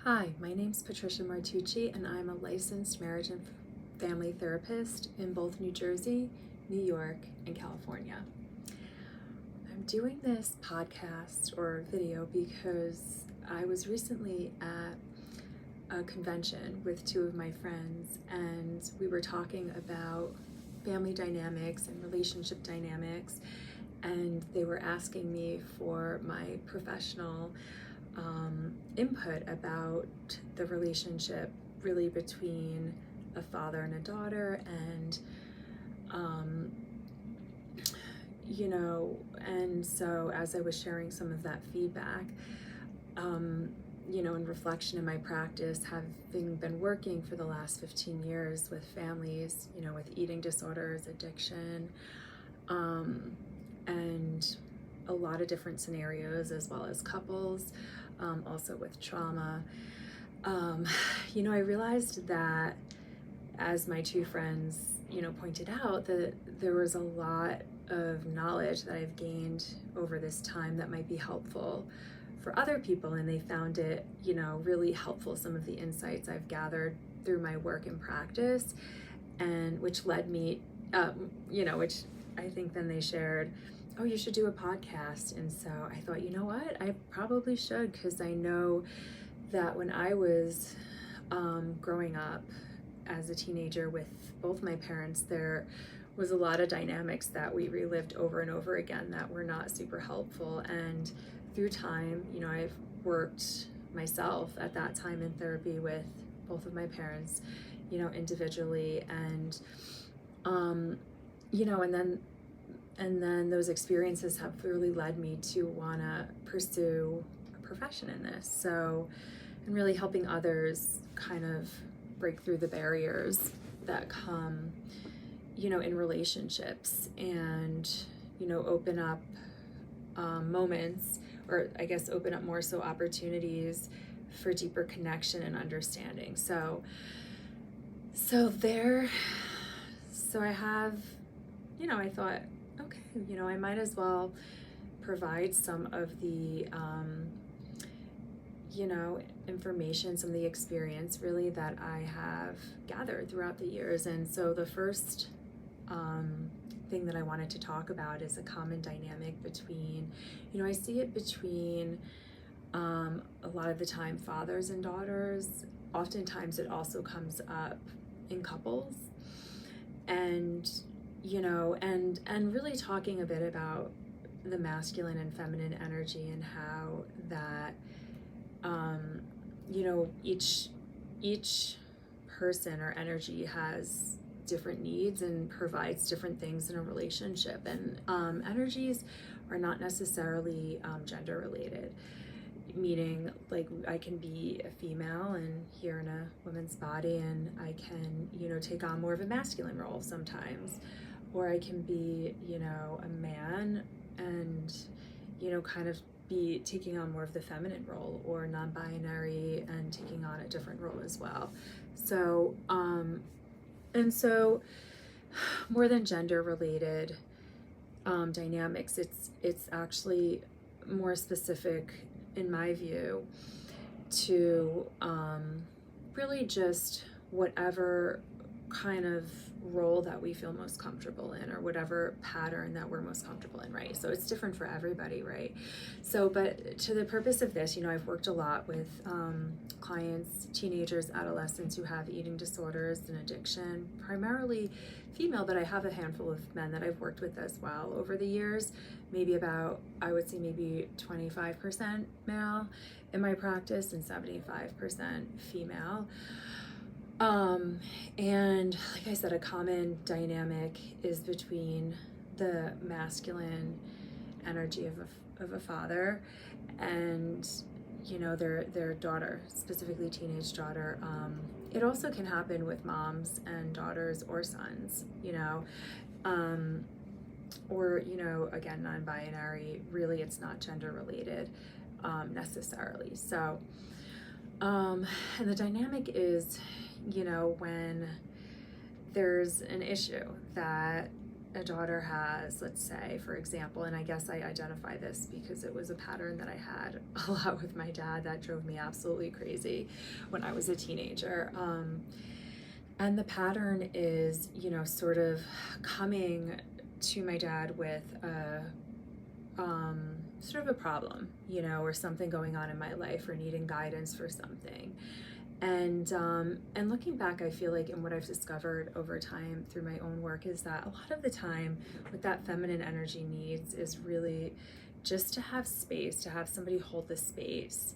Hi, my name's Patricia Martucci, and I'm a licensed marriage and family therapist in both New Jersey, New York, and California. I'm doing this podcast or video because I was recently at a convention with two of my friends, and we were talking about family dynamics and relationship dynamics, and they were asking me for my professional input about the relationship really between a father and a daughter, and and so as I was sharing some of that feedback, in reflection in my practice, having been working for the last 15 years with families, with eating disorders, addiction, and a lot of different scenarios, as well as couples, also with trauma. I realized that, as my two friends, pointed out, that there was a lot of knowledge that I've gained over this time that might be helpful for other people, and they found it, really helpful, some of the insights I've gathered through my work and practice, and which led me, which I think then they shared, oh, you should do a podcast. And so I thought, you know what, I probably should, because I know that when I was growing up as a teenager with both my parents, there was a lot of dynamics that we relived over and over again that were not super helpful. And through time, I've worked myself at that time in therapy with both of my parents, individually, and and then those experiences have really led me to want to pursue a profession in this. So, and really helping others kind of break through the barriers that come, in relationships, and, open up moments, or I guess open up more so opportunities for deeper connection and understanding. So I have, I thought, okay, I might as well provide some of the, information, some of the experience really that I have gathered throughout the years. And so the first thing that I wanted to talk about is a common dynamic between, I see it between a lot of the time fathers and daughters. Oftentimes it also comes up in couples, and and really talking a bit about the masculine and feminine energy, and how that each person or energy has different needs and provides different things in a relationship, and energies are not necessarily gender related, meaning like I can be a female and here in a woman's body, and I can take on more of a masculine role sometimes, or I can be a man and kind of be taking on more of the feminine role, or non-binary and taking on a different role as well. So more than gender related dynamics, it's actually more specific, in my view, to really just whatever kind of role that we feel most comfortable in, or whatever pattern that we're most comfortable in, right? So it's different for everybody, right? So, but to the purpose of this, I've worked a lot with clients, teenagers, adolescents who have eating disorders and addiction, primarily female, but I have a handful of men that I've worked with as well over the years. Maybe about, I would say maybe 25% male in my practice and 75% female. And like I said, a common dynamic is between the masculine energy of a father and their daughter, specifically teenage daughter. It also can happen with moms and daughters or sons, or again, non-binary. Really, it's not gender related necessarily. So and the dynamic is, when there's an issue that a daughter has, let's say, for example, and I guess I identify this because it was a pattern that I had a lot with my dad that drove me absolutely crazy when I was a teenager. And the pattern is, you know, sort of coming to my dad with sort of a problem, you know, or something going on in my life or needing guidance for something. And looking back, I feel like, and what I've discovered over time through my own work is that a lot of the time what that feminine energy needs is really just to have space, to have somebody hold the space,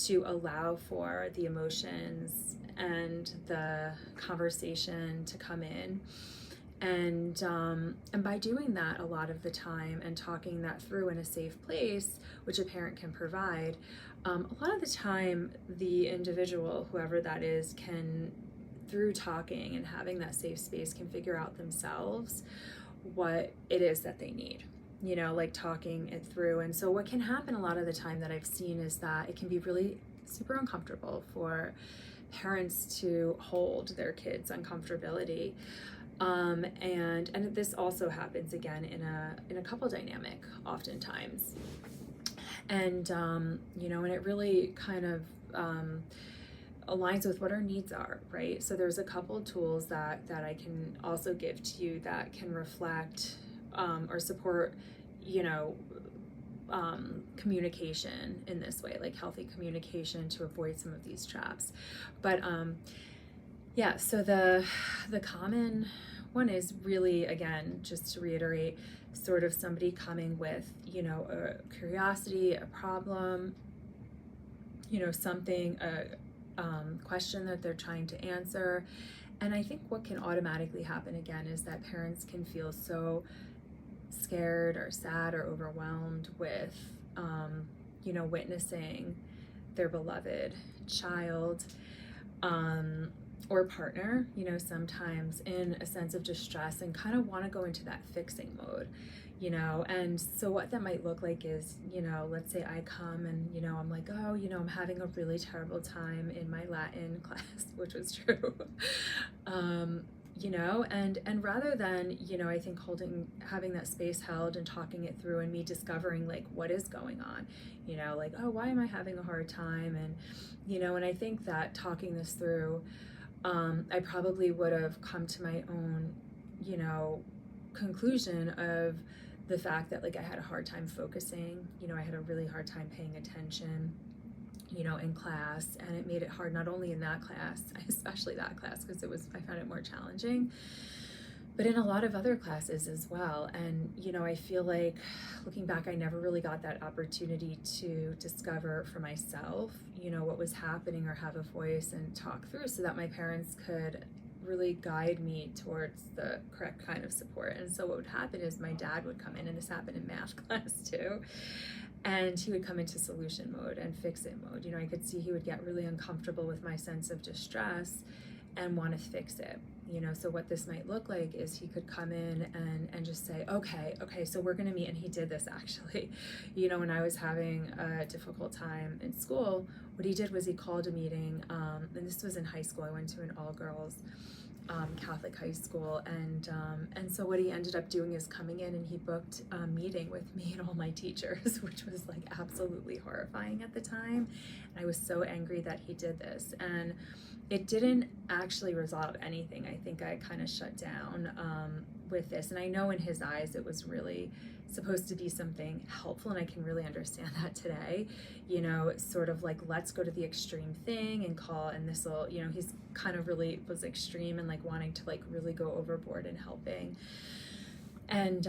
to allow for the emotions and the conversation to come in. And by doing that a lot of the time and talking that through in a safe place, which a parent can provide, a lot of the time the individual, whoever that is, can, through talking and having that safe space, can figure out themselves what it is that they need, you know, like talking it through. And so what can happen a lot of the time that I've seen is that it can be really super uncomfortable for parents to hold their kids' uncomfortability. And this also happens again in a couple dynamic oftentimes. And you know, and it really kind of aligns with what our needs are, right? So there's a couple tools that I can also give to you that can reflect or support, you know, communication in this way, like healthy communication to avoid some of these traps. But yeah, so the common one is really, again, just to reiterate, sort of somebody coming with, you know, a curiosity, a problem, you know, something, a question that they're trying to answer. And I think what can automatically happen again is that parents can feel so scared or sad or overwhelmed with, you know, witnessing their beloved child or partner, you know, sometimes in a sense of distress and kind of want to go into that fixing mode, you know. And so what that might look like is, you know, let's say I come and, you know, I'm like, oh, you know, I'm having a really terrible time in my Latin class, which was true. You know, and rather than, you know, I think having that space held and talking it through and me discovering like what is going on, you know, like, oh, why am I having a hard time? And, you know, and I think that talking this through, I probably would have come to my own, you know, conclusion of the fact that like I had a hard time focusing, you know, I had a really hard time paying attention, you know, in class, and it made it hard not only in that class, especially that class, because I found it more challenging, but in a lot of other classes as well. And, you know, I feel like looking back, I never really got that opportunity to discover for myself, you know, what was happening or have a voice and talk through so that my parents could really guide me towards the correct kind of support. And so what would happen is my dad would come in, and this happened in math class too, and he would come into solution mode and fix it mode. You know, I could see he would get really uncomfortable with my sense of distress and want to fix it. You know, so what this might look like is he could come in and just say, okay, so we're going to meet. And he did this actually, you know, when I was having a difficult time in school, what he did was he called a meeting, and this was in high school. I went to an all-girls Catholic high school, and so what he ended up doing is coming in and he booked a meeting with me and all my teachers, which was like absolutely horrifying at the time. And I was so angry that he did this, and it didn't actually resolve anything. I think I kind of shut down with this, and I know in his eyes it was really supposed to be something helpful, and I can really understand that today, you know, sort of like, let's go to the extreme thing and call, and this will, you know, he's kind of really was extreme and like wanting to like really go overboard in helping. And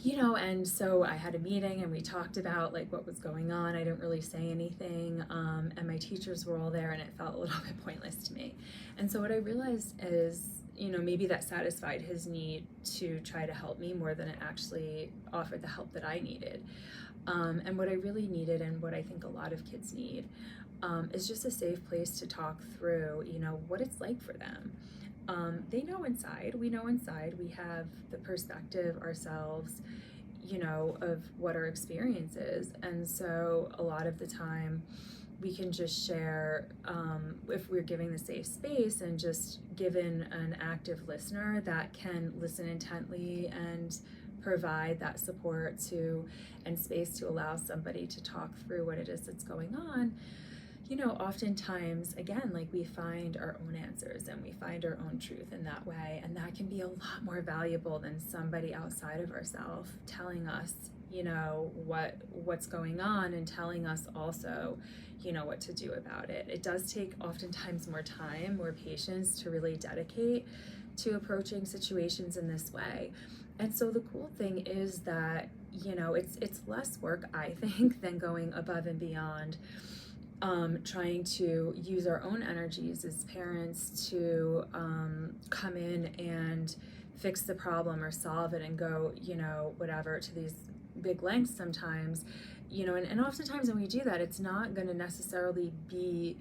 you know, and so I had a meeting and we talked about like what was going on. I didn't really say anything, and my teachers were all there, and it felt a little bit pointless to me. And so what I realized is, you know, maybe that satisfied his need to try to help me more than it actually offered the help that I needed. And what I really needed, and what I think a lot of kids need, is just a safe place to talk through, you know, what it's like for them. They know inside, we know inside, we have the perspective ourselves, you know, of what our experience is. And so a lot of the time we can just share, if we're giving the safe space and just given an active listener that can listen intently and provide that support to and space to allow somebody to talk through what it is that's going on, you know, oftentimes, again, like we find our own answers and we find our own truth in that way. And that can be a lot more valuable than somebody outside of ourselves telling us, you know, what's going on and telling us also, you know, what to do about it. It does take oftentimes more time, more patience to really dedicate to approaching situations in this way. And so the cool thing is that, you know, it's less work, I think, than going above and beyond, trying to use our own energies as parents to come in and fix the problem or solve it and go, you know, whatever, to these big lengths sometimes, you know, and oftentimes when we do that, it's not going to necessarily be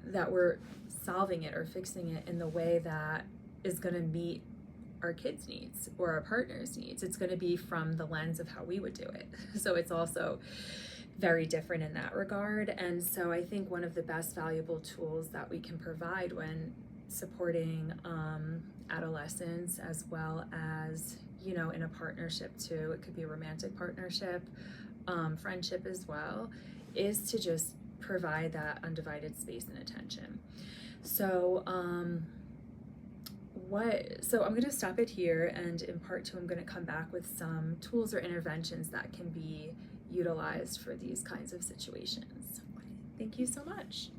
that we're solving it or fixing it in the way that is going to meet our kids' needs or our partner's needs. It's going to be from the lens of how we would do it. So it's also very different in that regard. And so I think one of the best valuable tools that we can provide when supporting adolescents, as well as, you know, in a partnership too, it could be a romantic partnership, friendship as well, is to just provide that undivided space and attention. So so I'm going to stop it here, and in part two I'm going to come back with some tools or interventions that can be utilized for these kinds of situations. Thank you so much.